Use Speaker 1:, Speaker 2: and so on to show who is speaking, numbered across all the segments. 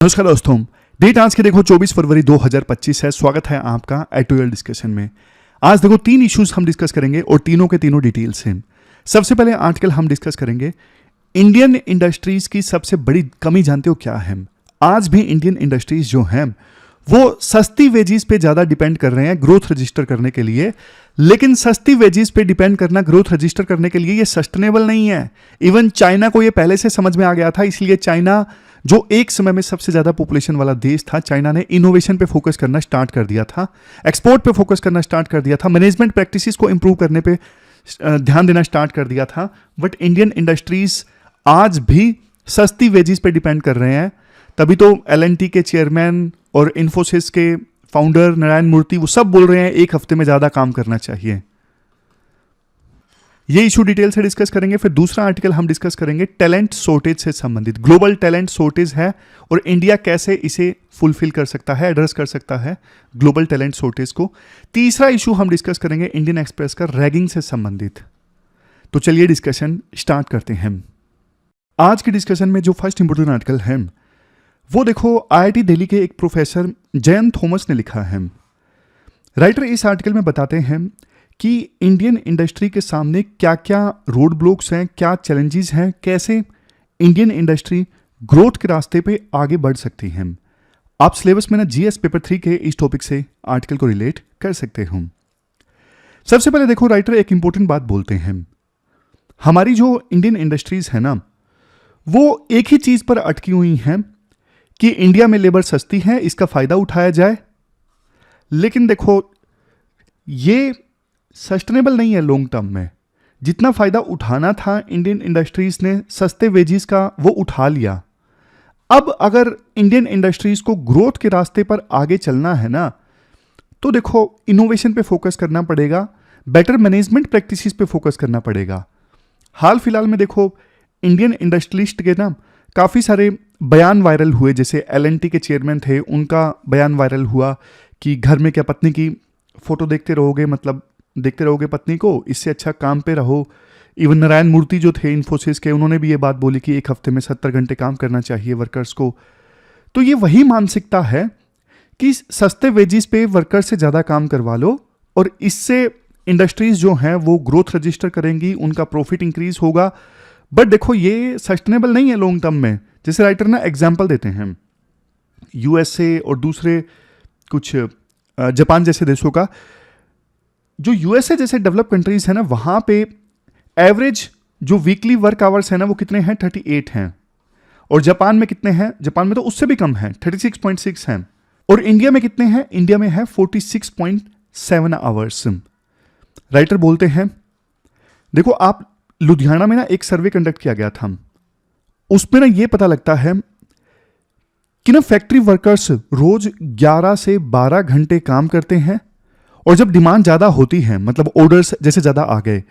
Speaker 1: नमस्कार दोस्तों, डेट आज के देखो 24 फरवरी 2025 है। स्वागत है आपका एटोयल डिस्कशन में। आज देखो 3 इश्यूज हम डिस्कस करेंगे और तीनों के तीनों डिटेल्स हैं। सबसे पहले आर्टिकल हम डिस्कस करेंगे इंडियन इंडस्ट्रीज की सबसे बड़ी कमी जानते हो क्या है? आज भी इंडियन इंडस्ट्रीज जो हैं वो सस्ती वेजेस पे ज़्यादा डिपेंड कर रहे हैं ग्रोथ रजिस्टर करने के लिए, लेकिन सस्ती वेजेस पे डिपेंड करना ग्रोथ रजिस्टर करने के लिए ये सस्टेनेबल नहीं है। इवन चाइना को ये पहले से समझ में आ गया था, इसलिए चाइना जो एक समय में सबसे ज़्यादा पॉपुलेशन वाला देश था, चाइना ने इनोवेशन पे फोकस करना स्टार्ट कर दिया था, एक्सपोर्ट पे फोकस करना स्टार्ट कर दिया था, मैनेजमेंट प्रैक्टिसेस को इंप्रूव करने पे ध्यान देना स्टार्ट कर दिया था। बट इंडियन इंडस्ट्रीज आज भी सस्ती वेजेस पे डिपेंड कर रहे हैं। तभी तो L&T के चेयरमैन और इन्फोसिस के फाउंडर नारायण मूर्ति वो सब बोल रहे हैं एक हफ्ते में ज़्यादा काम करना चाहिए। ये इशू डिटेल से डिस्कस करेंगे। फिर दूसरा आर्टिकल हम डिस्कस करेंगे टैलेंट शॉर्टेज से संबंधित। ग्लोबल टैलेंट शॉर्टेज है और इंडिया कैसे इसे फुलफिल कर सकता है, एड्रेस कर सकता है ग्लोबल टैलेंट शॉर्टेज को। तीसरा इशू हम डिस्कस करेंगे इंडियन एक्सप्रेस का रैगिंग से संबंधित। तो चलिए डिस्कशन स्टार्ट करते हैं। आज के डिस्कशन में जो फर्स्ट इंपोर्टेंट आर्टिकल है वो देखो IIT दिल्ली के एक प्रोफेसर जयंत थॉमस ने लिखा है। राइटर इस आर्टिकल में बताते हैं कि इंडियन इंडस्ट्री के सामने क्या क्या रोड ब्लॉक्स हैं, क्या चैलेंजेस हैं, कैसे इंडियन इंडस्ट्री ग्रोथ के रास्ते पे आगे बढ़ सकती है। आप सिलेबस में ना GS पेपर 3 के इस टॉपिक से आर्टिकल को रिलेट कर सकते हो। सबसे पहले देखो राइटर एक इंपॉर्टेंट बात बोलते हैं। हमारी जो इंडियन इंडस्ट्रीज है ना वो एक ही चीज पर अटकी हुई हैं कि इंडिया में लेबर सस्ती है, इसका फायदा उठाया जाए। लेकिन देखो ये सस्टेनेबल नहीं है लॉन्ग टर्म में। जितना फायदा उठाना था इंडियन इंडस्ट्रीज ने सस्ते वेजेस का वो उठा लिया। अब अगर इंडियन इंडस्ट्रीज को ग्रोथ के रास्ते पर आगे चलना है ना तो देखो इनोवेशन पे फोकस करना पड़ेगा, बेटर मैनेजमेंट प्रैक्टिसेस पे फोकस करना पड़ेगा। हाल फिलहाल में देखो इंडियन इंडस्ट्रियलिस्ट के ना काफ़ी सारे बयान वायरल हुए। जैसे L&T के चेयरमैन थे, उनका बयान वायरल हुआ कि घर में क्या पत्नी की फोटो देखते रहोगे, मतलब देखते रहोगे पत्नी को, इससे अच्छा काम पे रहो। इवन नारायण मूर्ति जो थे इन्फोसिस के, उन्होंने भी ये बात बोली कि एक हफ्ते में 70 घंटे काम करना चाहिए वर्कर्स को। तो ये वही मानसिकता है कि सस्ते वेजेस पे वर्कर से ज़्यादा काम करवा लो और इससे इंडस्ट्रीज जो हैं वो ग्रोथ रजिस्टर करेंगी, उनका प्रॉफिट इंक्रीज होगा। बट देखो ये सस्टेनेबल नहीं है लॉन्ग टर्म में। जैसे राइटर ना एग्जाम्पल देते हैं USA और दूसरे कुछ जापान जैसे देशों का। जो USA जैसे डेवलप कंट्रीज है ना वहाँ पे एवरेज जो वीकली वर्क आवर्स है ना वो कितने हैं, 38 हैं। और जापान में कितने हैं? जापान में तो उससे भी कम है, 36.6 हैं। और इंडिया में कितने हैं? इंडिया में है 46.7 आवर्स। राइटर बोलते हैं देखो आप लुधियाना में ना एक सर्वे कंडक्ट किया गया था, उसमें ना ये पता लगता है कि ना फैक्ट्री वर्कर्स रोज 11 से 12 घंटे काम करते हैं और जब डिमांड ज्यादा होती है, मतलब ऑर्डर्स जैसे ज्यादा आ गए,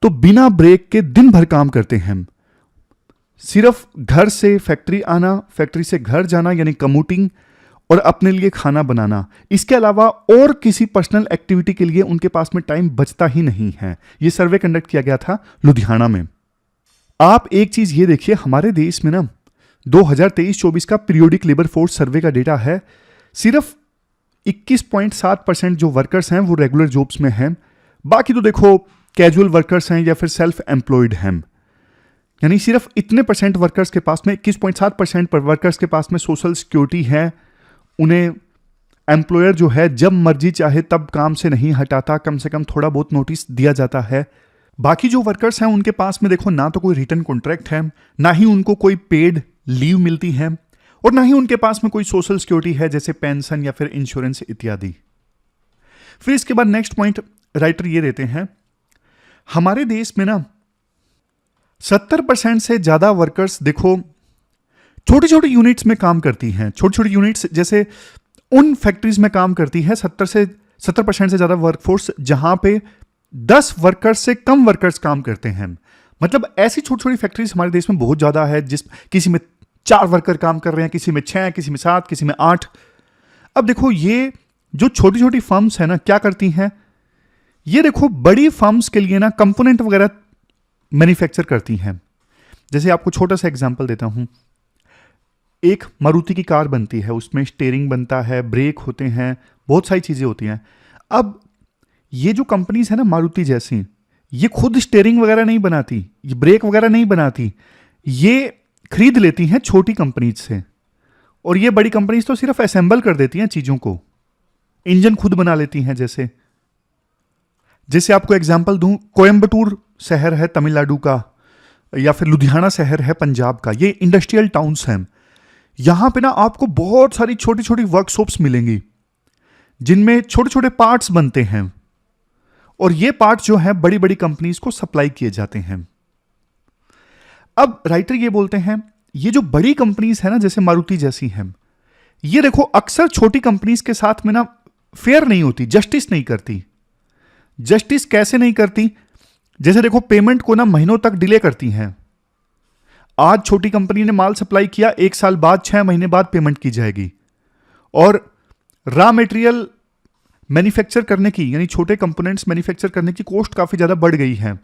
Speaker 1: तो बिना ब्रेक के दिन भर काम करते हैं। सिर्फ घर से फैक्ट्री आना, फैक्ट्री से घर जाना यानी कम्यूटिंग और अपने लिए खाना बनाना, इसके अलावा और किसी पर्सनल एक्टिविटी के लिए उनके पास में टाइम बचता ही नहीं है। यह सर्वे कंडक्ट किया गया था लुधियाना में। आप एक चीज ये देखिए, हमारे देश में ना 2023-24 का पीरियोडिक लेबर फोर्स सर्वे का डेटा है, सिर्फ 21.7% जो वर्कर्स हैं वो रेगुलर जॉब्स में हैं। बाकी तो देखो कैजुअल वर्कर्स हैं या फिर सेल्फ एम्प्लॉयड हैं। यानी सिर्फ इतने परसेंट वर्कर्स के पास में, 21.7% पर वर्कर्स के पास में सोशल सिक्योरिटी है। उन्हें एम्प्लॉयर जो है जब मर्जी चाहे तब काम से नहीं हटाता, कम से कम थोड़ा बहुत नोटिस दिया जाता है। बाकी जो वर्कर्स हैं उनके पास में देखो ना तो कोई रिटर्न कॉन्ट्रैक्ट है, ना ही उनको कोई पेड लीव मिलती है और ना ही उनके पास में कोई सोशल सिक्योरिटी है जैसे पेंशन या फिर इंश्योरेंस इत्यादि। फिर इसके बाद नेक्स्ट पॉइंट राइटर ये देते हैं, हमारे देश में ना 70% से ज्यादा वर्कर्स देखो छोटी छोटी यूनिट्स में काम करती हैं। छोटी छोटी यूनिट्स जैसे उन फैक्ट्रीज में काम करती है 70% से ज्यादा वर्कफोर्स जहां पे 10 वर्कर्स से कम वर्कर्स काम करते हैं। मतलब ऐसी छोटी छोटी फैक्ट्रीज हमारे देश में बहुत ज्यादा है, जिस किसी में 4 वर्कर काम कर रहे हैं, किसी में 6, किसी में 7, किसी में 8। अब देखो ये जो छोटी छोटी फर्म्स है ना क्या करती हैं, ये देखो बड़ी फर्म्स के लिए ना कंपोनेंट वगैरह मैन्युफैक्चर करती हैं। जैसे आपको छोटा सा एग्जांपल देता हूं, एक मारुति की कार बनती है, उसमें स्टीयरिंग बनता है, ब्रेक होते हैं, बहुत सारी चीज़ें होती हैं। अब ये जो कंपनीज है ना मारुति जैसी, ये खुद स्टीयरिंग वगैरह नहीं बनाती, ये ब्रेक वगैरह नहीं बनाती, ये खरीद लेती हैं छोटी कंपनीज से, और ये बड़ी कंपनीज तो सिर्फ असेंबल कर देती हैं चीज़ों को, इंजन खुद बना लेती हैं। जैसे जैसे आपको एग्जांपल दूं, कोयम्बटूर शहर है तमिलनाडु का, या फिर लुधियाना शहर है पंजाब का, ये इंडस्ट्रियल टाउन्स हैं। यहां पे ना आपको बहुत सारी छोटी छोटी वर्कशॉप्स मिलेंगी जिनमें छोटे छोटे पार्ट्स बनते हैं, और ये पार्ट्स जो है बड़ी बड़ी कंपनीज को सप्लाई किए जाते हैं। अब राइटर ये बोलते हैं ये जो बड़ी कंपनीज है ना जैसे मारुति जैसी हैं, ये देखो अक्सर छोटी कंपनीज के साथ में ना फेयर नहीं होती, जस्टिस नहीं करती। जस्टिस कैसे नहीं करती? जैसे देखो पेमेंट को ना महीनों तक डिले करती हैं। आज छोटी कंपनी ने माल सप्लाई किया, 1 साल बाद 6 महीने बाद पेमेंट की जाएगी, और रॉ मटेरियल मैन्युफैक्चर करने की, यानी छोटे कंपोनेंट्स मैन्युफैक्चर करने की कॉस्ट काफी ज्यादा बढ़ गई है।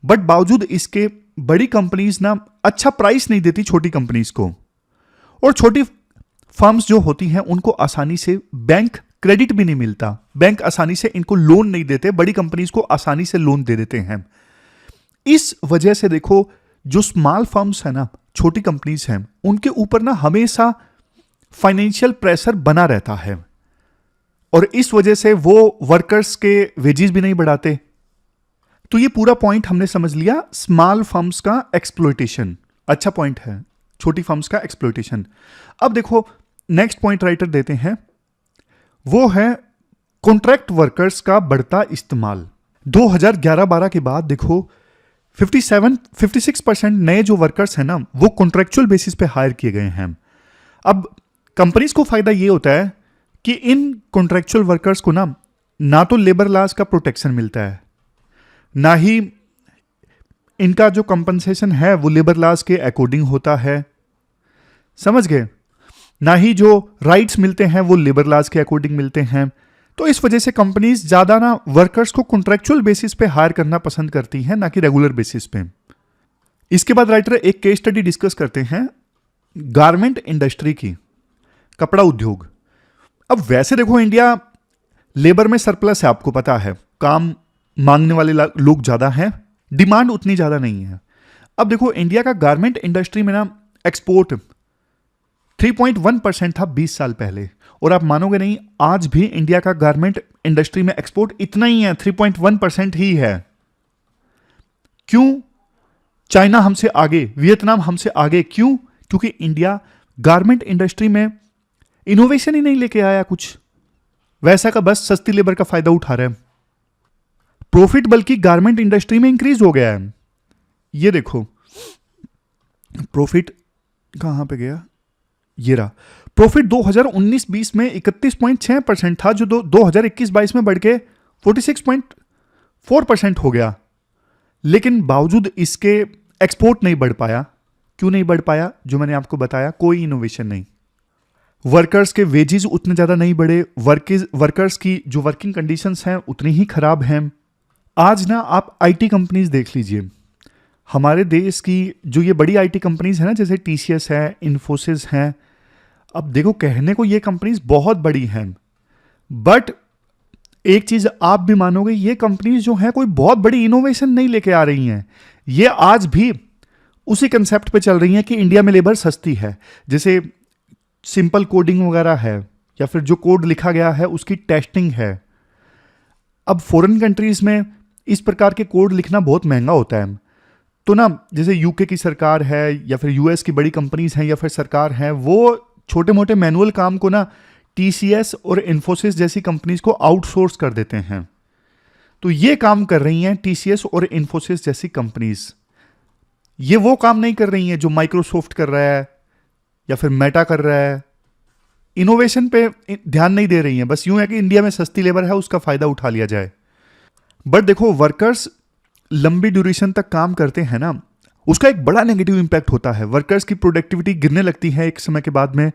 Speaker 1: बट बावजूद इसके बड़ी कंपनीज ना अच्छा प्राइस नहीं देती छोटी कंपनीज को, और छोटी फर्म्स जो होती हैं उनको आसानी से बैंक क्रेडिट भी नहीं मिलता, बैंक आसानी से इनको लोन नहीं देते, बड़ी कंपनीज को आसानी से लोन दे देते हैं। इस वजह से देखो जो स्मॉल फर्म्स है ना, छोटी कंपनीज हैं, उनके ऊपर ना हमेशा फाइनेंशियल प्रेशर बना रहता है, और इस वजह से वो वर्कर्स के वेजेस भी नहीं बढ़ाते। तो ये पूरा पॉइंट हमने समझ लिया, स्मॉल फर्म्स का एक्सप्लॉयटेशन। अच्छा पॉइंट है, छोटी फर्म्स का एक्सप्लॉयटेशन। अब देखो नेक्स्ट पॉइंट राइटर देते हैं, वो है कॉन्ट्रैक्ट वर्कर्स का बढ़ता इस्तेमाल। 2011-12 के बाद देखो 56% नए जो वर्कर्स हैं ना वो कॉन्ट्रैक्चुअल बेसिस पे हायर किए गए हैं। अब कंपनीज को फायदा ये होता है कि इन कॉन्ट्रैक्चुअल वर्कर्स को ना तो लेबर लॉज का प्रोटेक्शन मिलता है, ना ही इनका जो कंपनसेशन है वो लेबर लॉज के अकॉर्डिंग होता है, समझ गए, ना ही जो राइट्स मिलते हैं वो लेबर लॉज के अकॉर्डिंग मिलते हैं। तो इस वजह से कंपनीज ज्यादा ना वर्कर्स को कॉन्ट्रैक्चुअल बेसिस पे हायर करना पसंद करती हैं, ना कि रेगुलर बेसिस पे। इसके बाद राइटर एक केस स्टडी डिस्कस करते हैं गारमेंट इंडस्ट्री की, कपड़ा उद्योग। अब वैसे देखो इंडिया लेबर में सरप्लस है, आपको पता है, काम मांगने वाले लोग ज्यादा हैं, डिमांड उतनी ज्यादा नहीं है। अब देखो इंडिया का गारमेंट इंडस्ट्री में ना एक्सपोर्ट 3.1% था 20 साल पहले, और आप मानोगे नहीं आज भी इंडिया का गारमेंट इंडस्ट्री में एक्सपोर्ट इतना ही है, 3.1% ही है। क्यों? चाइना हमसे आगे, वियतनाम हमसे आगे, क्यों? क्योंकि इंडिया गारमेंट इंडस्ट्री में इनोवेशन ही नहीं लेके आया कुछ, वैसा का बस सस्ती लेबर का फायदा उठा रहे हैं। प्रॉफिट बल्कि गारमेंट इंडस्ट्री में इंक्रीज हो गया है। ये देखो प्रॉफिट कहां पे गया, ये रहा। प्रॉफिट 2019-20 में 31.6% था, जो 2021-22 में बढ़ के 46.4% हो गया। लेकिन बावजूद इसके एक्सपोर्ट नहीं बढ़ पाया। क्यों नहीं बढ़ पाया? जो मैंने आपको बताया, कोई इनोवेशन नहीं, वर्कर्स के वेजेस उतने ज्यादा नहीं बढ़े, वर्कर्स की जो वर्किंग कंडीशंस हैं उतनी ही खराब हैं। आज ना आप आईटी कंपनीज देख लीजिए, हमारे देश की जो ये बड़ी आईटी कंपनीज है ना, जैसे टीसीएस है, इन्फोसिस है, अब देखो कहने को ये कंपनीज बहुत बड़ी हैं, बट एक चीज आप भी मानोगे, ये कंपनीज जो है कोई बहुत बड़ी इनोवेशन नहीं लेके आ रही हैं। ये आज भी उसी कंसेप्ट पे चल रही हैं कि इंडिया में लेबर सस्ती है। जैसे सिंपल कोडिंग वगैरह है, या फिर जो कोड लिखा गया है उसकी टेस्टिंग है। अब फॉरेन कंट्रीज में इस प्रकार के कोड लिखना बहुत महंगा होता है, तो ना जैसे यूके की सरकार है, या फिर यूएस की बड़ी कंपनीज हैं, या फिर सरकार है, वो छोटे मोटे मैनुअल काम को ना टीसीएस और इन्फोसिस जैसी कंपनीज को आउटसोर्स कर देते हैं। तो ये काम कर रही हैं टीसीएस और इन्फोसिस जैसी कंपनीज। ये वो काम नहीं कर रही हैं जो माइक्रोसॉफ्ट कर रहा है या फिर मेटा कर रहा है। इनोवेशन पे ध्यान नहीं दे रही हैं, बस यूं है कि इंडिया में सस्ती लेबर है, उसका फायदा उठा लिया जाए। बट देखो वर्कर्स लंबी ड्यूरेशन तक काम करते हैं ना, उसका एक बड़ा नेगेटिव इंपैक्ट होता है। वर्कर्स की प्रोडक्टिविटी गिरने लगती है एक समय के बाद में,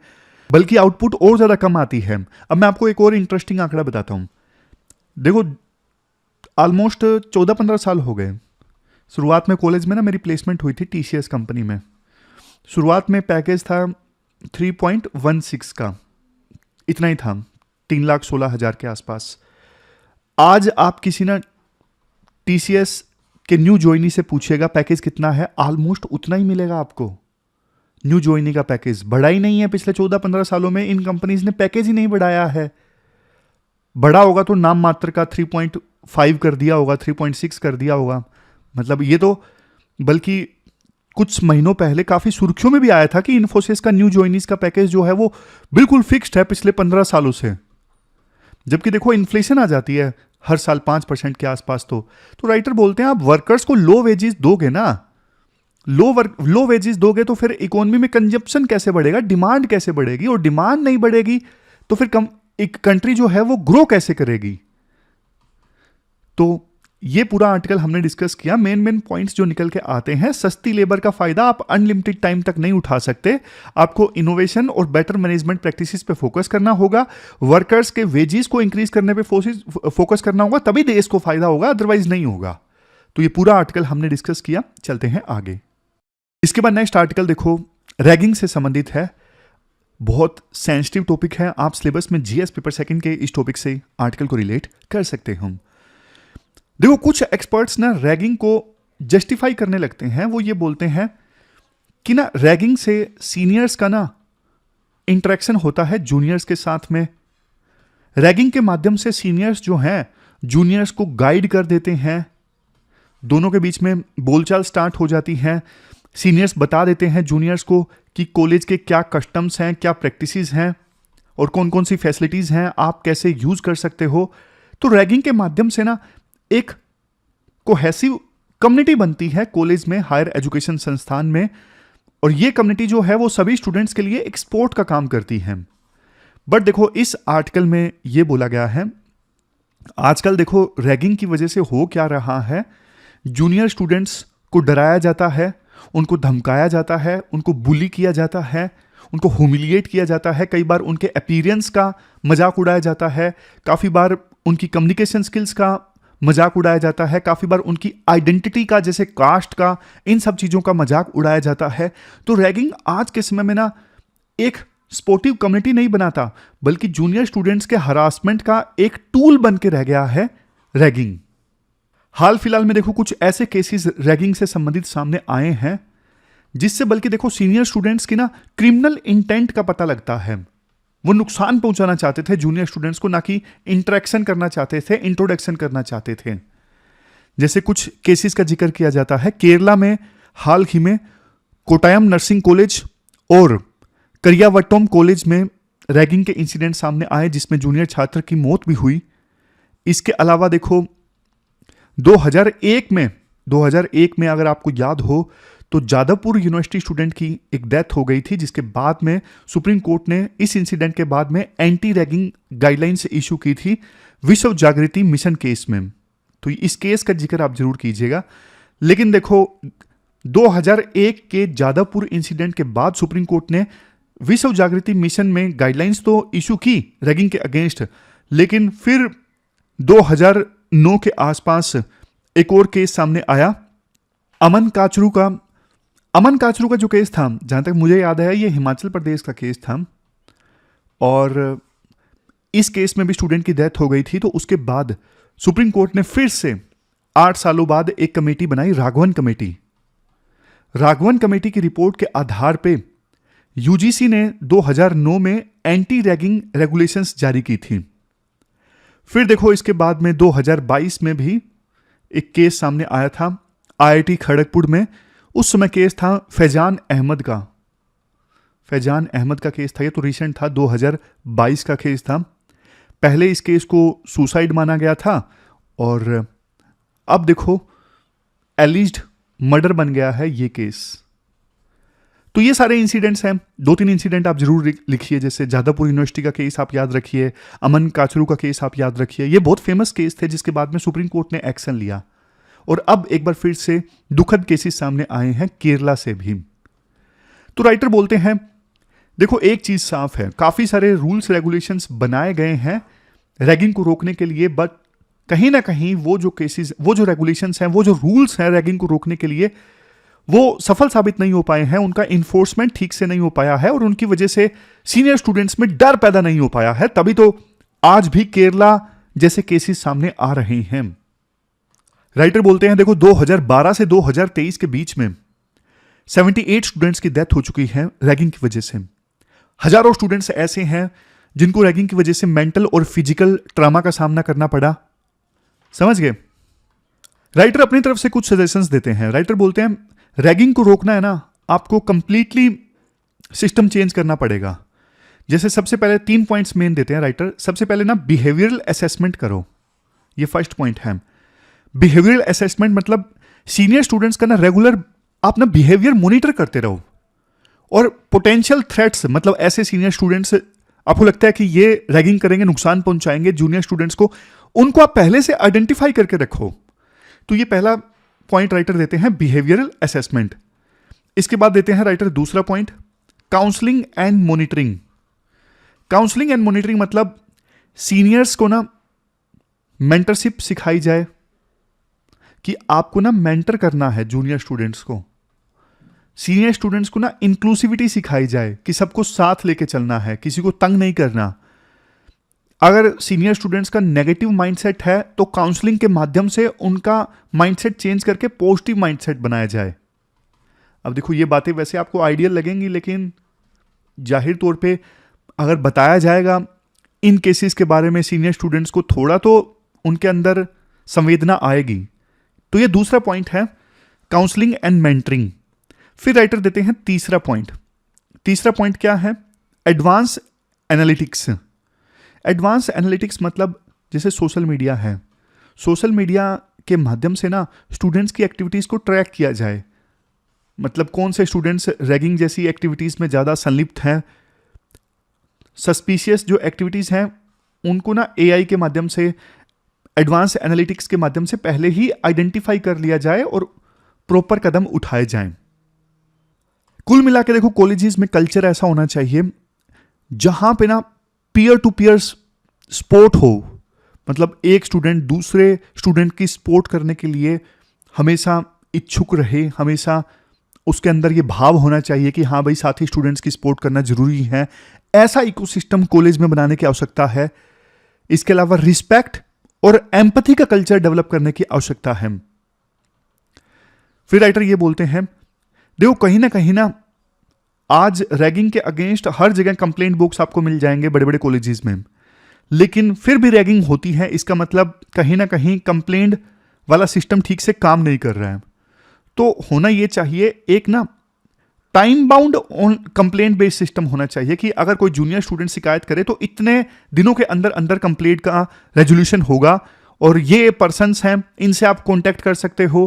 Speaker 1: बल्कि आउटपुट और ज्यादा कम आती है। अब मैं आपको एक और इंटरेस्टिंग आंकड़ा बताता हूं। देखो ऑलमोस्ट 14-15 साल हो गए, शुरुआत में कॉलेज में ना मेरी प्लेसमेंट हुई थी टीसीएस कंपनी में। शुरुआत में पैकेज था 3.16 का, इतना ही था, 3,16,000 के आसपास। आज आप किसी ना टीसीएस के न्यू ज्वाइनी से पूछिएगा पैकेज कितना है, ऑलमोस्ट उतना ही मिलेगा आपको। न्यू ज्वाइनी का पैकेज बढ़ा ही नहीं है पिछले 14-15 सालों में, इन कंपनीज ने पैकेज ही नहीं बढ़ाया है। बड़ा होगा तो नाम मात्र का 3.5 कर दिया होगा, 3.6 कर दिया होगा। मतलब ये तो बल्कि कुछ महीनों पहले काफी सुर्खियों में भी आया था कि इन्फोसिस का न्यू ज्वाइनीज का पैकेज जो है वो बिल्कुल फिक्स्ड है पिछले 15 सालों से। जबकि देखो इन्फ्लेशन आ जाती है हर साल 5% के आसपास। तो राइटर बोलते हैं आप वर्कर्स को लो वेजेस दोगे ना, लो वेजेस दोगे तो फिर इकोनॉमी में कंजप्शन कैसे बढ़ेगा, डिमांड कैसे बढ़ेगी, और डिमांड नहीं बढ़ेगी तो फिर एक कंट्री जो है वो ग्रो कैसे करेगी। तो ये पूरा आर्टिकल हमने डिस्कस किया। मेन पॉइंट्स जो निकल के आते हैं, सस्ती लेबर का फायदा आप अनलिमिटेड टाइम तक नहीं उठा सकते, आपको इनोवेशन और बेटर मैनेजमेंट प्रैक्टिसेस पे फोकस करना होगा, वर्कर्स के वेजेस को इंक्रीज करने पे फोकस करना होगा, तभी देश को फायदा होगा, अदरवाइज नहीं होगा। तो ये पूरा आर्टिकल हमने डिस्कस किया। चलते हैं आगे। इसके बाद नेक्स्ट आर्टिकल देखो रैगिंग से संबंधित है, बहुत सेंसिटिव टॉपिक है। आप सिलेबस में जीएस पेपर सेकंड के इस टॉपिक से आर्टिकल को रिलेट कर सकते हैं। देखो कुछ एक्सपर्ट्स ना रैगिंग को जस्टिफाई करने लगते हैं। वो ये बोलते हैं कि ना रैगिंग से सीनियर्स का ना इंटरेक्शन होता है जूनियर्स के साथ में। रैगिंग के माध्यम से सीनियर्स जो हैं जूनियर्स को गाइड कर देते हैं, दोनों के बीच में बोलचाल स्टार्ट हो जाती है। सीनियर्स बता देते हैं जूनियर्स को कि कॉलेज के क्या कस्टम्स हैं, क्या प्रैक्टिसेस हैं और कौन कौन सी फैसिलिटीज़ हैं, आप कैसे यूज़ कर सकते हो। तो रैगिंग के माध्यम से ना एक कोहेसिव कम्युनिटी बनती है कॉलेज में, हायर एजुकेशन संस्थान में, और ये कम्युनिटी जो है वो सभी स्टूडेंट्स के लिए एक सपोर्ट का काम करती है। बट देखो इस आर्टिकल में ये बोला गया है, आजकल देखो रैगिंग की वजह से हो क्या रहा है, जूनियर स्टूडेंट्स को डराया जाता है, उनको धमकाया जाता है, उनको बुली किया जाता है, उनको ह्यूमिलिएट किया जाता है, कई बार उनके अपीयरेंस का मजाक उड़ाया जाता है, काफ़ी बार उनकी कम्युनिकेशन स्किल्स का मजाक उड़ाया जाता है, काफ़ी बार उनकी आइडेंटिटी का, जैसे कास्ट का, इन सब चीज़ों का मजाक उड़ाया जाता है। तो रैगिंग आज के समय में ना एक स्पोर्टिव कम्युनिटी नहीं बनाता, बल्कि जूनियर स्टूडेंट्स के हरासमेंट का एक टूल बन के रह गया है रैगिंग। हाल फिलहाल में देखो कुछ ऐसे केसेस रैगिंग से संबंधित सामने आए हैं जिससे बल्कि देखो सीनियर स्टूडेंट्स की ना क्रिमिनल इंटेंट का पता लगता है। वो नुकसान पहुंचाना चाहते थे जूनियर स्टूडेंट्स को, ना कि इंटरेक्शन करना चाहते थे, इंट्रोडक्शन करना चाहते थे। जैसे कुछ केसेस का जिक्र किया जाता है, केरला में हाल ही में कोटायम नर्सिंग कॉलेज और करियावट्टम कॉलेज में रैगिंग के इंसिडेंट सामने आए जिसमें जूनियर छात्र की मौत भी हुई। इसके अलावा देखो 2001 में अगर आपको याद हो तो जादवपुर यूनिवर्सिटी स्टूडेंट की एक डेथ हो गई थी, जिसके बाद में सुप्रीम कोर्ट ने इस इंसिडेंट के बाद में एंटी रैगिंग गाइडलाइंस इशू की थी विश्व जागृति मिशन केस में। तो इस केस का जिक्र आप जरूर कीजिएगा। लेकिन देखो 2001 के जादवपुर इंसिडेंट के बाद सुप्रीम कोर्ट ने विश्व जागृति मिशन में गाइडलाइंस तो इशू की रैगिंग के अगेंस्ट, लेकिन फिर 2009 के आसपास एक और केस सामने आया, अमन काचरू का जो केस था, जहां तक मुझे याद है ये हिमाचल प्रदेश का केस था, और इस केस में भी स्टूडेंट की डेथ हो गई थी। तो उसके बाद सुप्रीम कोर्ट ने फिर से 8 सालों बाद एक कमेटी बनाई, राघवन कमेटी की रिपोर्ट के आधार पे यूजीसी ने 2009 में एंटी रैगिंग रेगुलेशंस जारी की थी। फिर देखो इसके बाद में 2022 में भी एक केस सामने आया था आईआईटी खड़गपुर में। उस समय केस था फैजान अहमद का केस था, ये तो रिसेंट था, 2022 का केस था। पहले इस केस को सुसाइड माना गया था और अब देखो एलिज्ड मर्डर बन गया है ये केस। तो ये सारे इंसिडेंट्स हैं, 2-3 इंसिडेंट आप जरूर लिखिए, जैसे जादवपुर यूनिवर्सिटी का केस आप याद रखिए, अमन काचरू का केस आप याद रखिए। ये बहुत फेमस केस थे जिसके बाद में सुप्रीम कोर्ट ने एक्शन लिया। और अब एक बार फिर से दुखद केसेस सामने आए हैं केरला से भी। तो राइटर बोलते हैं देखो एक चीज साफ है, काफी सारे रूल्स रेगुलेशंस बनाए गए हैं रैगिंग को रोकने के लिए, बट कहीं ना कहीं वो जो केसेस, वो जो रेगुलेशंस हैं, वो जो रूल्स हैं रैगिंग को रोकने के लिए, वो सफल साबित नहीं हो पाए हैं, उनका इन्फोर्समेंट ठीक से नहीं हो पाया है और उनकी वजह से सीनियर स्टूडेंट्स में डर पैदा नहीं हो पाया है, तभी तो आज भी केरला जैसे केसेस सामने आ रहे हैं। राइटर बोलते हैं देखो 2012 से 2023 के बीच में 78 स्टूडेंट्स की डेथ हो चुकी है रैगिंग की वजह से। हजारों स्टूडेंट्स ऐसे हैं जिनको रैगिंग की वजह से मेंटल और फिजिकल ट्रामा का सामना करना पड़ा। समझ गए? राइटर अपनी तरफ से कुछ सजेशंस देते हैं। राइटर बोलते हैं रैगिंग को रोकना है ना, आपको कंप्लीटली सिस्टम चेंज करना पड़ेगा। जैसे सबसे पहले 3 पॉइंट्स मेन देते हैं राइटर। सबसे पहले ना बिहेवियरल असेसमेंट करो, ये फर्स्ट पॉइंट है। बिहेवियरल असेसमेंट मतलब सीनियर स्टूडेंट्स का ना रेगुलर आप ना बिहेवियर मॉनिटर करते रहो, और पोटेंशियल थ्रेट्स मतलब ऐसे सीनियर स्टूडेंट्स आपको लगता है कि ये रैगिंग करेंगे, नुकसान पहुंचाएंगे जूनियर स्टूडेंट्स को, उनको आप पहले से आइडेंटिफाई करके रखो। तो ये पहला पॉइंट राइटर देते हैं, बिहेवियरल असेसमेंट। इसके बाद देते हैं राइटर दूसरा point, counselling and monitoring. Counselling and monitoring मतलब सीनियर्स को ना मेंटरशिप सिखाई जाए कि आपको ना मेंटर करना है जूनियर स्टूडेंट्स को। सीनियर स्टूडेंट्स को ना इंक्लूसिविटी सिखाई जाए कि सबको साथ लेके चलना है, किसी को तंग नहीं करना। अगर सीनियर स्टूडेंट्स का नेगेटिव माइंडसेट है तो काउंसलिंग के माध्यम से उनका माइंडसेट चेंज करके पॉजिटिव माइंडसेट बनाया जाए। अब देखो ये बातें वैसे आपको आइडियल लगेंगी, लेकिन जाहिर तौर पे अगर बताया जाएगा इन केसेस के बारे में सीनियर स्टूडेंट्स को, थोड़ा तो उनके अंदर संवेदना आएगी। तो ये दूसरा पॉइंट है, काउंसलिंग एंड मेंटरिंग। फिर राइटर देते हैं तीसरा पॉइंट। तीसरा पॉइंट क्या है? Advance analytics. एडवांस एनालिटिक्स मतलब जैसे सोशल मीडिया है, सोशल मीडिया के माध्यम से ना स्टूडेंट्स की एक्टिविटीज़ को ट्रैक किया जाए। मतलब कौन से स्टूडेंट्स रैगिंग जैसी एक्टिविटीज़ में ज़्यादा संलिप्त हैं, सस्पिशियस जो एक्टिविटीज़ हैं उनको ना एआई के माध्यम से, एडवांस एनालिटिक्स के माध्यम से पहले ही आइडेंटिफाई कर लिया जाए और प्रॉपर कदम उठाए जाएं। कुल मिला के देखो कॉलेजेस में कल्चर ऐसा होना चाहिए जहां पे ना पीयर टू पीयर सपोर्ट हो। मतलब एक स्टूडेंट दूसरे स्टूडेंट की सपोर्ट करने के लिए हमेशा इच्छुक रहे, हमेशा उसके अंदर ये भाव होना चाहिए कि हाँ भाई साथी स्टूडेंट्स की सपोर्ट करना जरूरी है। ऐसा इकोसिस्टम कॉलेज में बनाने की आवश्यकता है। इसके अलावा रिस्पेक्ट और एम्पैथी का कल्चर डेवलप करने की आवश्यकता है। फिर राइटर ये बोलते हैं देखो कहीं ना आज रैगिंग के अगेंस्ट हर जगह कंप्लेंट बॉक्स आपको मिल जाएंगे बड़े बड़े कॉलेजेस में, लेकिन फिर भी रैगिंग होती है। इसका मतलब कहीं ना कहीं कंप्लेंट वाला सिस्टम ठीक से काम नहीं कर रहा है। तो होना ये चाहिए एक ना time bound on complaint based system होना चाहिए कि अगर कोई जूनियर स्टूडेंट शिकायत करे तो इतने दिनों के अंदर अंदर कंप्लेंट का रेजोल्यूशन होगा और ये पर्सन्स हैं, इनसे आप कांटेक्ट कर सकते हो।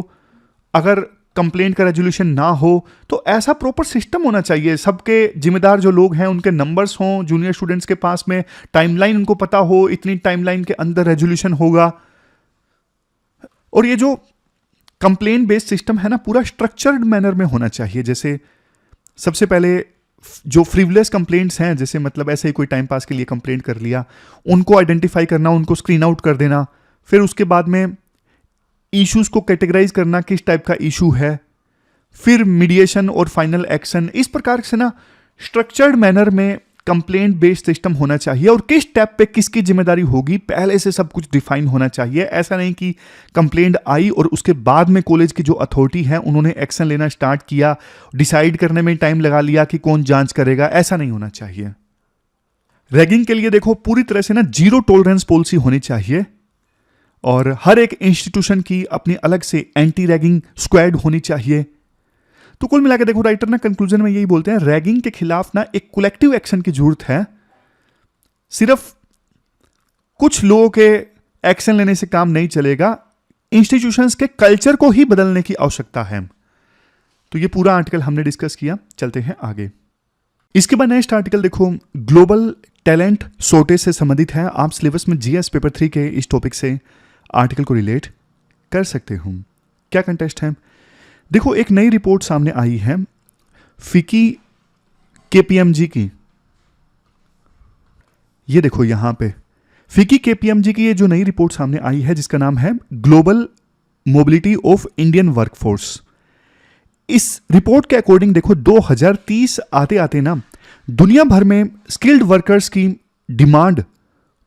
Speaker 1: अगर कंप्लेंट का रेजोल्यूशन ना हो तो ऐसा प्रॉपर सिस्टम होना चाहिए। सबके जिम्मेदार जो लोग हैं उनके नंबर्स हों जूनियर स्टूडेंट्स के पास में, टाइमलाइन उनको पता हो, इतनी टाइमलाइन के अंदर रेजोल्यूशन होगा। और ये जो कंप्लेंट बेस्ड सिस्टम है ना पूरा स्ट्रक्चर्ड मैनर में होना चाहिए। जैसे सबसे पहले जो फ्रिवलेस कंप्लेंट्स हैं, जैसे मतलब ऐसे ही कोई टाइम पास के लिए कंप्लेंट कर लिया, उनको आइडेंटिफाई करना, उनको स्क्रीन आउट कर देना। फिर उसके बाद में इश्यूज को कैटेगराइज करना, किस टाइप का इशू है, फिर मीडिएशन और फाइनल एक्शन। इस प्रकार से ना स्ट्रक्चर्ड मैनर में कंप्लेंट बेस्ड सिस्टम होना चाहिए और किस स्टेप पे किसकी जिम्मेदारी होगी पहले से सब कुछ डिफाइन होना चाहिए। ऐसा नहीं कि कंप्लेंट आई और उसके बाद में कॉलेज की जो अथॉरिटी है उन्होंने एक्शन लेना स्टार्ट किया, डिसाइड करने में टाइम लगा लिया कि कौन जांच करेगा। ऐसा नहीं होना चाहिए। रैगिंग के लिए देखो पूरी तरह से ना जीरो टॉलरेंस पॉलिसी होनी चाहिए और हर एक इंस्टीट्यूशन की अपनी अलग से एंटी रैगिंग स्क्वाड होनी चाहिए। तो कुल मिलाकर देखो राइटर ना कंक्लूजन में यही बोलते हैं, रैगिंग के खिलाफ ना एक कलेक्टिव एक्शन की जरूरत है। सिर्फ कुछ लोगों के एक्शन लेने से काम नहीं चलेगा, इंस्टीट्यूशंस के कल्चर को ही बदलने की आवश्यकता है। तो ये पूरा आर्टिकल हमने डिस्कस किया, चलते हैं आगे। इसके बाद नेक्स्ट आर्टिकल देखो ग्लोबल टैलेंट शॉर्टेज से संबंधित है। आप सिलेबस में जीएस पेपर 3 के इस टॉपिक से आर्टिकल को रिलेट कर सकते हो। क्या कंटेस्ट है? देखो एक नई रिपोर्ट सामने आई है फिकी केपीएमजी की। ये देखो यहां पे फिकी केपीएमजी की ये जो नई रिपोर्ट सामने आई है जिसका नाम है global mobility of Indian workforce. इस रिपोर्ट के अकॉर्डिंग देखो 2030 आते आते ना दुनिया भर में स्किल्ड वर्कर्स की डिमांड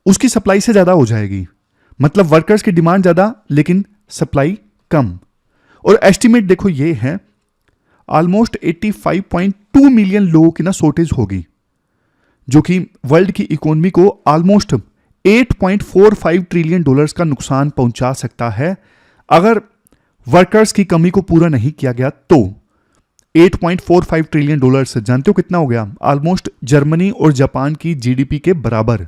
Speaker 1: उसकी सप्लाई से ज्यादा हो जाएगी। मतलब वर्कर्स की डिमांड ज्यादा लेकिन सप्लाई कम। और एस्टिमेट देखो ये है ऑलमोस्ट 85.2 मिलियन लोगों की ना शॉर्टेज होगी, जो कि वर्ल्ड की इकोनॉमी को ऑलमोस्ट 8.45 ट्रिलियन डॉलर्स का नुकसान पहुंचा सकता है अगर वर्कर्स की कमी को पूरा नहीं किया गया तो। 8.45 ट्रिलियन डॉलर्स जानते हो कितना हो गया? ऑलमोस्ट जर्मनी और जापान की जीडीपी के बराबर।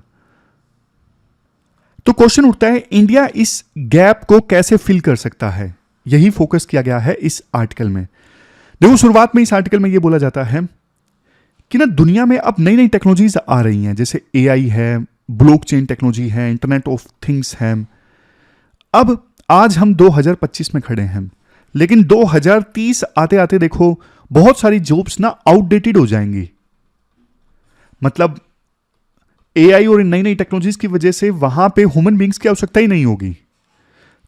Speaker 1: तो क्वेश्चन उठता है इंडिया इस गैप को कैसे फिल कर सकता है, यही फोकस किया गया है इस आर्टिकल में। देखो शुरुआत में इस आर्टिकल में यह बोला जाता है कि ना दुनिया में अब नई नई टेक्नोलॉजीज आ रही हैं, जैसे एआई है, ब्लॉकचेन टेक्नोलॉजी है, इंटरनेट ऑफ थिंग्स है। अब आज हम 2025 में खड़े हैं, लेकिन 2030 आते आते देखो बहुत सारी जॉब्स ना आउटडेटेड हो जाएंगी। मतलब एआई और नई नई टेक्नोलॉजीज की वजह से वहां पे ह्यूमन बींग्स की आवश्यकता ही नहीं होगी।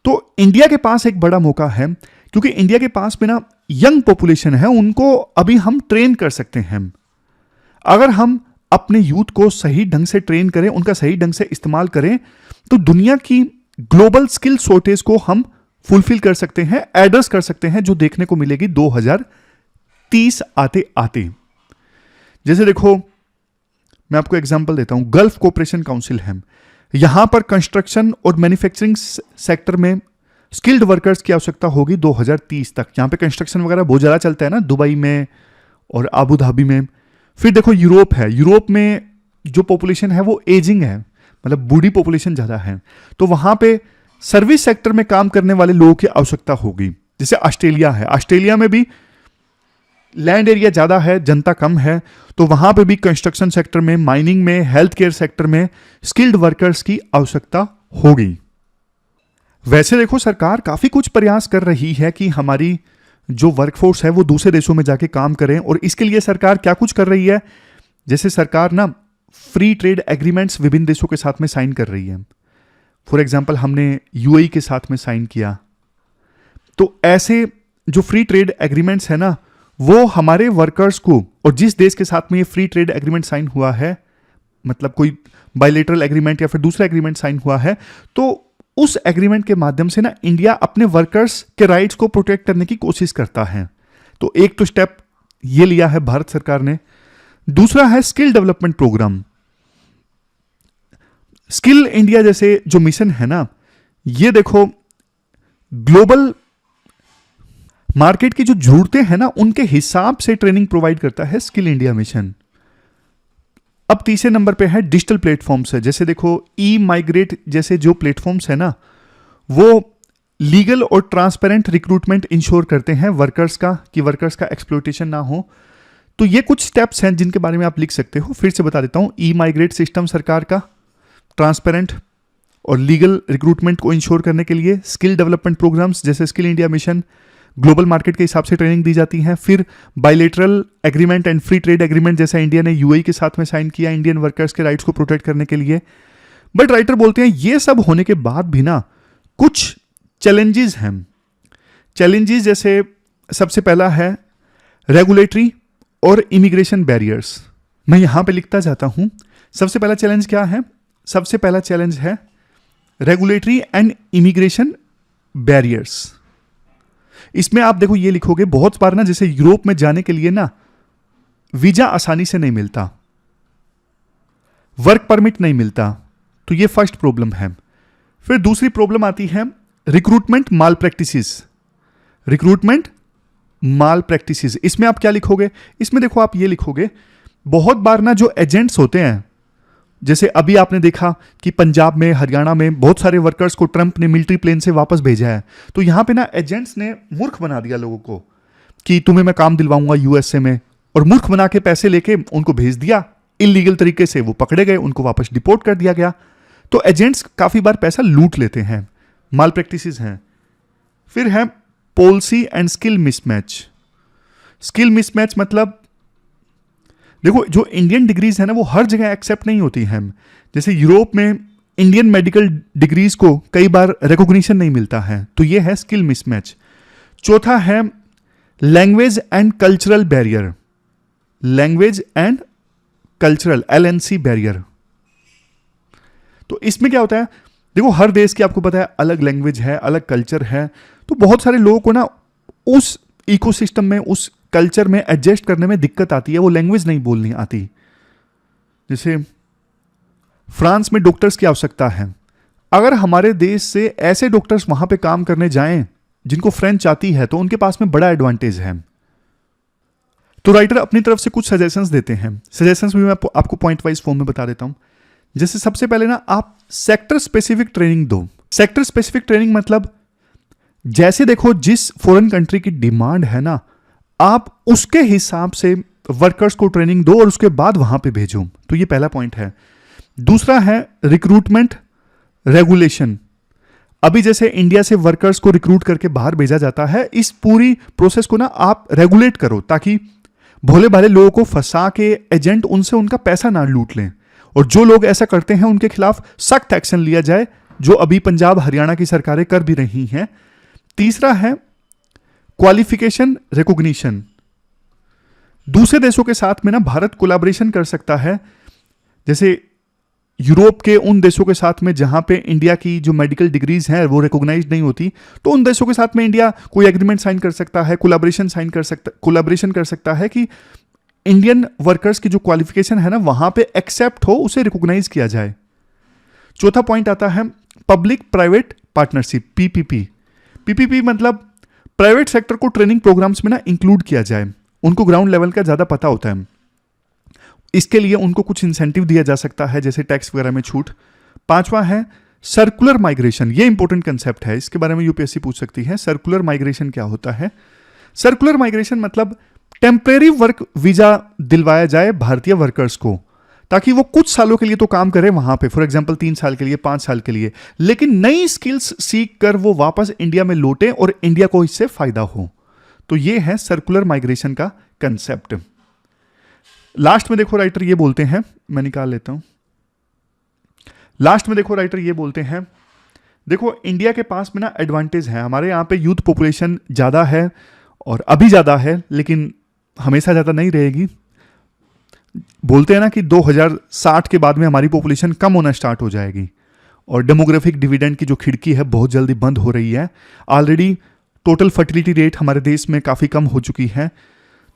Speaker 1: तो इंडिया के पास एक बड़ा मौका है, क्योंकि इंडिया के पास में ना यंग पॉपुलेशन है, उनको अभी हम ट्रेन कर सकते हैं। अगर हम अपने यूथ को सही ढंग से ट्रेन करें, उनका सही ढंग से इस्तेमाल करें, तो दुनिया की ग्लोबल स्किल शॉर्टेज को हम फुलफिल कर सकते हैं, एड्रेस कर सकते हैं, जो देखने को मिलेगी 2030 आते आते। जैसे देखो मैं आपको एग्जांपल देता हूं, गल्फ कोऑपरेशन काउंसिल है, यहां पर कंस्ट्रक्शन और मैन्युफैक्चरिंग सेक्टर में स्किल्ड वर्कर्स की आवश्यकता होगी 2030 तक। यहां पे कंस्ट्रक्शन वगैरह बहुत ज्यादा चलता है ना, दुबई में और आबू धाबी में। फिर देखो यूरोप है, यूरोप में जो पॉपुलेशन है वो एजिंग है, मतलब बूढ़ी पॉपुलेशन ज्यादा है, तो वहां पे सर्विस सेक्टर में काम करने वाले लोगों की आवश्यकता होगी। जैसे ऑस्ट्रेलिया है, ऑस्ट्रेलिया में भी लैंड एरिया ज्यादा है, जनता कम है, तो वहां पे भी कंस्ट्रक्शन सेक्टर में, माइनिंग में, हेल्थ केयर सेक्टर में स्किल्ड वर्कर्स की आवश्यकता होगी। वैसे देखो सरकार काफी कुछ प्रयास कर रही है कि हमारी जो वर्कफोर्स है वो दूसरे देशों में जाके काम करें, और इसके लिए सरकार क्या कुछ कर रही है। जैसे सरकार ना फ्री ट्रेड एग्रीमेंट्स विभिन्न देशों के साथ में साइन कर रही है। फॉर एग्जांपल हमने यूएई के साथ में साइन किया। तो ऐसे जो फ्री ट्रेड एग्रीमेंट्स है ना, वो हमारे वर्कर्स को, और जिस देश के साथ में ये फ्री ट्रेड एग्रीमेंट साइन हुआ है, मतलब कोई बायलैटरल एग्रीमेंट या फिर दूसरा एग्रीमेंट साइन हुआ है, तो उस एग्रीमेंट के माध्यम से ना इंडिया अपने वर्कर्स के राइट्स को प्रोटेक्ट करने की कोशिश करता है। तो एक तो स्टेप ये लिया है भारत सरकार ने। दूसरा है skill development programme. Skill India जैसे जो मिशन है ना, ये देखो ग्लोबल मार्केट की जो जरूरतें हैं ना उनके हिसाब से ट्रेनिंग प्रोवाइड करता है स्किल इंडिया मिशन। अब तीसरे नंबर पे है डिजिटल प्लेटफॉर्म्स है। जैसे देखो ई माइग्रेट जैसे जो प्लेटफॉर्म्स है ना, वो लीगल और ट्रांसपेरेंट रिक्रूटमेंट इंश्योर करते हैं वर्कर्स का, कि वर्कर्स का एक्सप्लॉयटेशन ना हो। तो ये कुछ स्टेप्स हैं जिनके बारे में आप लिख सकते हो। फिर से बता देता हूं, ई माइग्रेट सिस्टम सरकार का, ट्रांसपेरेंट और लीगल रिक्रूटमेंट को इंश्योर करने के लिए स्किल डेवलपमेंट प्रोग्राम्स जैसे skill India mission, global market के हिसाब से ट्रेनिंग दी जाती है। फिर bilateral agreement and free trade agreement जैसा इंडिया ने यूएई के साथ में साइन किया इंडियन वर्कर्स के राइट्स को प्रोटेक्ट करने के लिए। बट राइटर बोलते हैं ये सब होने के बाद भी ना कुछ चैलेंजेस हैं। चैलेंजेस जैसे सबसे पहला है रेगुलेटरी और इमिग्रेशन बैरियर्स। मैं यहां पे लिखता जाता हूं। सबसे पहला चैलेंज क्या है? सबसे पहला चैलेंज है रेगुलेटरी एंड इमिग्रेशन बैरियर्स। इसमें आप देखो ये लिखोगे, बहुत बार ना जैसे यूरोप में जाने के लिए ना वीजा आसानी से नहीं मिलता, वर्क परमिट नहीं मिलता, तो ये फर्स्ट प्रॉब्लम है। फिर दूसरी प्रॉब्लम आती है रिक्रूटमेंट माल प्रैक्टिसेस। रिक्रूटमेंट माल प्रैक्टिसेस, इसमें आप क्या लिखोगे? इसमें देखो आप ये लिखोगे, बहुत बार ना जो एजेंट्स होते हैं, जैसे अभी आपने देखा कि पंजाब में, हरियाणा में बहुत सारे वर्कर्स को ट्रंप ने मिलिट्री प्लेन से वापस भेजा है। तो यहां पे ना एजेंट्स ने मूर्ख बना दिया लोगों को कि तुम्हें मैं काम दिलवाऊंगा यूएसए में, और मूर्ख बना के पैसे लेके उनको भेज दिया इलीगल तरीके से। वो पकड़े गए, उनको वापस डिपोर्ट कर दिया गया। तो एजेंट्स काफी बार पैसा लूट लेते हैं, माल प्रैक्टिसेस हैं। फिर है policy and skill mismatch. Skill mismatch मतलब देखो जो इंडियन डिग्रीज है ना वो हर जगह एक्सेप्ट नहीं होती हैं। जैसे यूरोप में इंडियन मेडिकल डिग्रीज को कई बार रिकॉग्निशन नहीं मिलता है, तो ये है स्किल मिसमैच। चौथा है language and cultural barrier, language and cultural LNC barrier. तो इसमें क्या होता है, देखो हर देश की आपको पता है अलग लैंग्वेज है, अलग कल्चर है, तो बहुत सारे लोगों को ना उस इकोसिस्टम में, उस कल्चर में एडजस्ट करने में दिक्कत आती है, वो लैंग्वेज नहीं बोलनी आती। जैसे फ्रांस में डॉक्टर्स की आवश्यकता है, अगर हमारे देश से ऐसे डॉक्टर्स वहां पे काम करने जाएं जिनको फ्रेंच आती है, तो उनके पास में बड़ा एडवांटेज है। तो राइटर अपनी तरफ से कुछ सजेशंस देते हैं, सजेशंस भी मैं आपको पॉइंट वाइज फॉर्म में बता देता हूं। जैसे सबसे पहले ना आप सेक्टर स्पेसिफिक ट्रेनिंग दो। सेक्टर स्पेसिफिक ट्रेनिंग मतलब जैसे देखो जिस फॉरेन कंट्री की डिमांड है ना, आप उसके हिसाब से वर्कर्स को ट्रेनिंग दो और उसके बाद वहां पे भेजो। तो ये पहला पॉइंट है। दूसरा है रिक्रूटमेंट रेगुलेशन। अभी जैसे इंडिया से वर्कर्स को रिक्रूट करके बाहर भेजा जाता है, इस पूरी प्रोसेस को ना आप रेगुलेट करो, ताकि भोले भाले लोगों को फंसा के एजेंट उनसे उनका पैसा ना लूट लें, और जो लोग ऐसा करते हैं उनके खिलाफ सख्त एक्शन लिया जाए, जो अभी पंजाब हरियाणा की सरकारें कर भी रही हैं। तीसरा है क्वालिफिकेशन रिकॉग्निशन। दूसरे देशों के साथ में ना भारत कोलैबोरेशन कर सकता है, जैसे यूरोप के उन देशों के साथ में जहां पे इंडिया की जो मेडिकल डिग्रीज हैं वो रिकॉग्नाइज्ड नहीं होती, तो उन देशों के साथ में इंडिया कोई एग्रीमेंट साइन कर सकता है, कोलैबोरेशन कर सकता है कि इंडियन वर्कर्स की जो क्वालिफिकेशन है ना वहां पे एक्सेप्ट हो, उसे रिकॉग्नाइज किया जाए। चौथा पॉइंट आता है पब्लिक प्राइवेट पार्टनरशिप, PPP मतलब प्राइवेट सेक्टर को ट्रेनिंग प्रोग्राम्स में ना इंक्लूड किया जाए, उनको ग्राउंड लेवल का ज्यादा पता होता है, इसके लिए उनको कुछ इंसेंटिव दिया जा सकता है, जैसे टैक्स वगैरह में छूट। पांचवा है सर्कुलर माइग्रेशन। ये इंपॉर्टेंट कंसेप्ट है, इसके बारे में यूपीएससी पूछ सकती है। सर्कुलर माइग्रेशन क्या होता है? सर्कुलर माइग्रेशन मतलब टेम्परेरी वर्क वीजा दिलवाया जाए भारतीय वर्कर्स को, ताकि वो कुछ सालों के लिए तो काम करे वहां पे, फॉर एग्जांपल 3 साल के लिए, 5 साल के लिए, लेकिन नई स्किल्स सीख कर वो वापस इंडिया में लौटे और इंडिया को इससे फायदा हो। तो ये है सर्कुलर माइग्रेशन का कंसेप्ट। लास्ट में देखो राइटर ये बोलते हैं, मैं निकाल लेता हूं, लास्ट में देखो राइटर ये बोलते हैं, देखो इंडिया के पास में ना एडवांटेज है, हमारे यहाँ पे यूथ पॉपुलेशन ज़्यादा है और अभी ज़्यादा है, लेकिन हमेशा ज़्यादा नहीं रहेगी। बोलते हैं ना कि 2060 के बाद में हमारी पॉपुलेशन कम होना स्टार्ट हो जाएगी, और डेमोग्राफिक डिविडेंड की जो खिड़की है बहुत जल्दी बंद हो रही है। ऑलरेडी टोटल फर्टिलिटी रेट हमारे देश में काफ़ी कम हो चुकी है।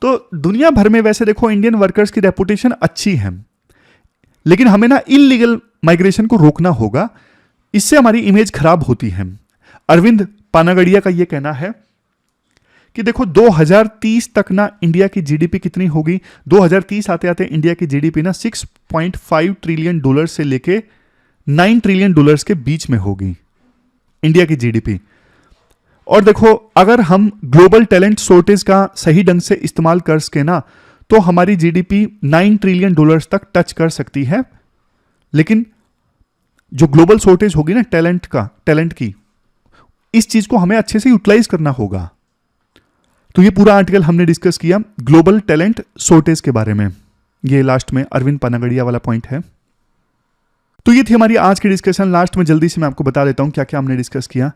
Speaker 1: तो दुनिया भर में वैसे देखो इंडियन वर्कर्स की रेपुटेशन अच्छी है, लेकिन हमें ना इलीगल माइग्रेशन को रोकना होगा, इससे हमारी इमेज खराब होती है। अरविंद पानागड़िया का यह कहना है कि देखो 2030 तक ना इंडिया की जीडीपी कितनी होगी, 2030 आते आते इंडिया की जीडीपी ना $6.5 ट्रिलियन से लेके $9 ट्रिलियन के बीच में होगी इंडिया की जीडीपी। और देखो अगर हम ग्लोबल टैलेंट शॉर्टेज का सही ढंग से इस्तेमाल कर सके ना, तो हमारी जीडीपी $9 ट्रिलियन तक टच कर सकती है। लेकिन जो ग्लोबल शॉर्टेज होगी ना टैलेंट की, इस चीज को हमें अच्छे से यूटिलाइज करना होगा। तो ये पूरा आर्टिकल हमने डिस्कस किया ग्लोबल टैलेंट शॉर्टेज के बारे में। ये लास्ट में अरविंद पानागड़िया वाला पॉइंट है। तो ये थी हमारी आज की डिस्कशन। लास्ट में जल्दी से मैं आपको बता देता हूं क्या क्या हमने डिस्कस किया।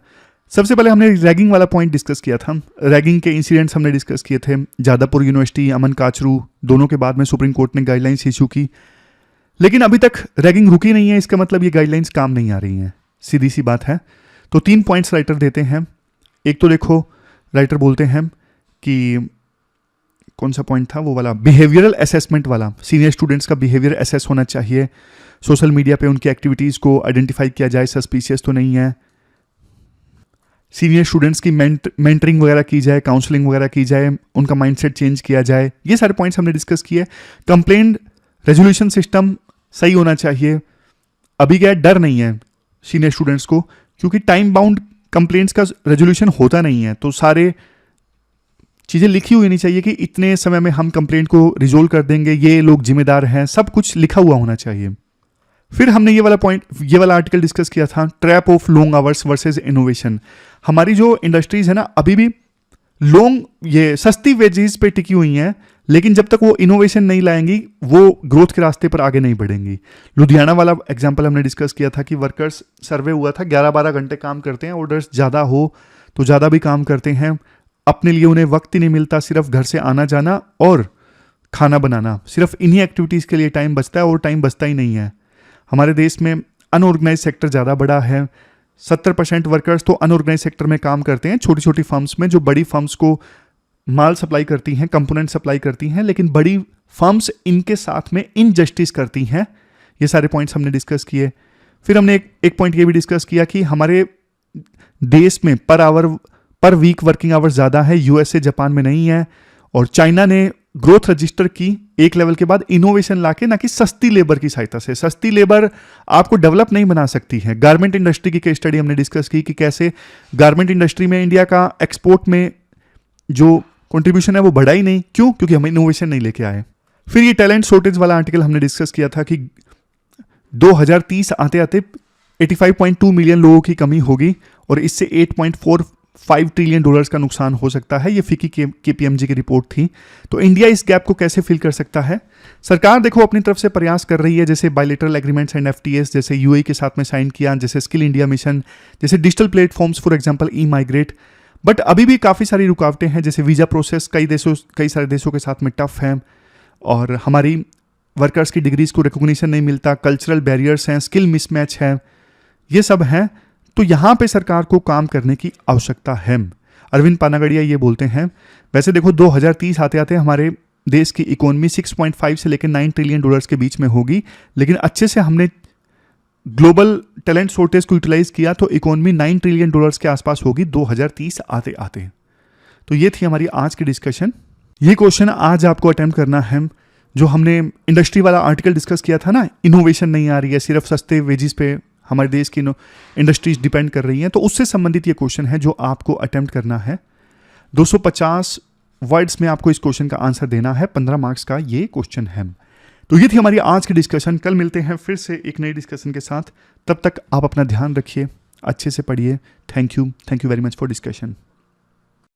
Speaker 1: सबसे पहले हमने रैगिंग वाला पॉइंट डिस्कस किया था, रैगिंग के इंसिडेंट्स हमने डिस्कस किए थे। जादवपुर यूनिवर्सिटी, अमन काचरू, दोनों के बाद में सुप्रीम कोर्ट ने गाइडलाइंस इशू की, लेकिन अभी तक रैगिंग रुकी नहीं है, इसका मतलब ये गाइडलाइंस काम नहीं आ रही हैं, सीधी सी बात है। तो 3 पॉइंट्स राइटर देते हैं। एक तो देखो राइटर बोलते हैं कि कौन सा पॉइंट था वो वाला, बिहेवियरल असेसमेंट वाला, सीनियर स्टूडेंट्स का बिहेवियर असेस होना चाहिए, सोशल मीडिया पे उनकी एक्टिविटीज़ को आइडेंटिफाई किया जाए, सस्पिशियस तो नहीं है, सीनियर स्टूडेंट्स की मेंटरिंग वगैरह की जाए, काउंसलिंग वगैरह की जाए, उनका माइंडसेट चेंज किया जाए। ये सारे पॉइंट्स हमने डिस्कस किए। कंप्लेंट रेजोल्यूशन सिस्टम सही होना चाहिए। अभी क्या डर नहीं है सीनियर स्टूडेंट्स को, क्योंकि टाइम बाउंड कंप्लेंट्स का रेजोल्यूशन होता नहीं है, तो सारे चीज़ें लिखी हुई नहीं चाहिए कि इतने समय में हम कंप्लेंट को रिजोल्व कर देंगे, ये लोग जिम्मेदार हैं, सब कुछ लिखा हुआ होना चाहिए। फिर हमने ये वाला आर्टिकल डिस्कस किया था, trap of long hours versus innovation. हमारी जो इंडस्ट्रीज है ना अभी भी ये सस्ती वेजेस पे टिकी हुई हैं, लेकिन जब तक वो इनोवेशन नहीं लाएंगी वो ग्रोथ के रास्ते पर आगे नहीं बढ़ेंगी। लुधियाना वाला एग्जांपल हमने डिस्कस किया था कि वर्कर्स सर्वे हुआ था, 11-12 घंटे काम करते हैं, ऑर्डर्स ज़्यादा हो तो ज़्यादा भी काम करते हैं, अपने लिए उन्हें वक्त ही नहीं मिलता, सिर्फ घर से आना जाना और खाना बनाना, सिर्फ इन्हीं एक्टिविटीज़ के लिए टाइम बचता है और टाइम बचता ही नहीं है। हमारे देश में अनऑर्गेनाइज सेक्टर ज़्यादा बड़ा है। 70% वर्कर्स तो अनऑर्गेनाइज सेक्टर में काम करते हैं, छोटी छोटी फर्म्स में, जो बड़ी फर्म्स को माल सप्लाई करती हैं, कंपोनेंट सप्लाई करती हैं, लेकिन बड़ी फर्म्स इनके साथ में इनजस्टिस करती हैं। ये सारे पॉइंट्स हमने डिस्कस किए। फिर हमने एक पॉइंट ये भी डिस्कस किया कि हमारे देश में पर वीक वर्किंग आवर्स ज़्यादा है, यूएसए जापान में नहीं है। और चाइना ने ग्रोथ रजिस्टर की एक लेवल के बाद इनोवेशन लाके, ना कि सस्ती लेबर की सहायता से। सस्ती लेबर आपको डेवलप नहीं बना सकती है। गारमेंट इंडस्ट्री की केस स्टडी हमने डिस्कस की कि कैसे गारमेंट इंडस्ट्री में इंडिया का एक्सपोर्ट में जो कंट्रीब्यूशन है वो बढ़ा ही नहीं। क्यों? क्योंकि हम इनोवेशन नहीं लेके आए। फिर ये टैलेंट शॉर्टेज वाला आर्टिकल हमने डिस्कस किया था कि 2030 आते आते 85.2 मिलियन लोगों की कमी होगी और इससे $8.45 ट्रिलियन का नुकसान हो सकता है। ये फिकी KPMG की रिपोर्ट थी। तो इंडिया इस गैप को कैसे फिल कर सकता है? सरकार देखो अपनी तरफ से प्रयास कर रही है, जैसे बायलैटरल एग्रीमेंट्स एंड FTAs, जैसे UAE के साथ में साइन किया, जैसे स्किल इंडिया मिशन, जैसे digital platforms, for example e migrate. But अभी भी काफ़ी सारी रुकावटें हैं, जैसे वीज़ा प्रोसेस कई सारे देशों के साथ में टफ है, और हमारी वर्कर्स की डिग्रीज को रिकॉग्निशन नहीं मिलता, कल्चरल बैरियर्स हैं, स्किल मिसमैच है, ये सब हैं। तो यहाँ पे सरकार को काम करने की आवश्यकता है। अरविंद पानागड़िया ये बोलते हैं। वैसे देखो 2030 आते आते हमारे देश की इकोनॉमी 6.5 से लेकर $9 ट्रिलियन के बीच में होगी, लेकिन अच्छे से हमने ग्लोबल टैलेंट शॉर्टेज को यूटिलाइज किया तो इकोनॉमी $9 ट्रिलियन के आसपास होगी 2030 आते आते। तो ये थी हमारी आज की डिस्कशन। ये क्वेश्चन आज आपको अटेम्प्ट करना है। जो हमने इंडस्ट्री वाला आर्टिकल डिस्कस किया था ना, इनोवेशन नहीं आ रही है, सिर्फ सस्ते वेजेस पे हमारे देश की इंडस्ट्रीज डिपेंड कर रही हैं, तो उससे संबंधित ये क्वेश्चन है जो आपको अटेम्प्ट करना है। 250 वर्ड्स में आपको इस क्वेश्चन का आंसर देना है। 15 मार्क्स का ये क्वेश्चन है। तो ये थी हमारी आज की डिस्कशन। कल मिलते हैं फिर से एक नई डिस्कशन के साथ। तब तक आप अपना ध्यान रखिए, अच्छे से पढ़िए। Thank you very much for discussion.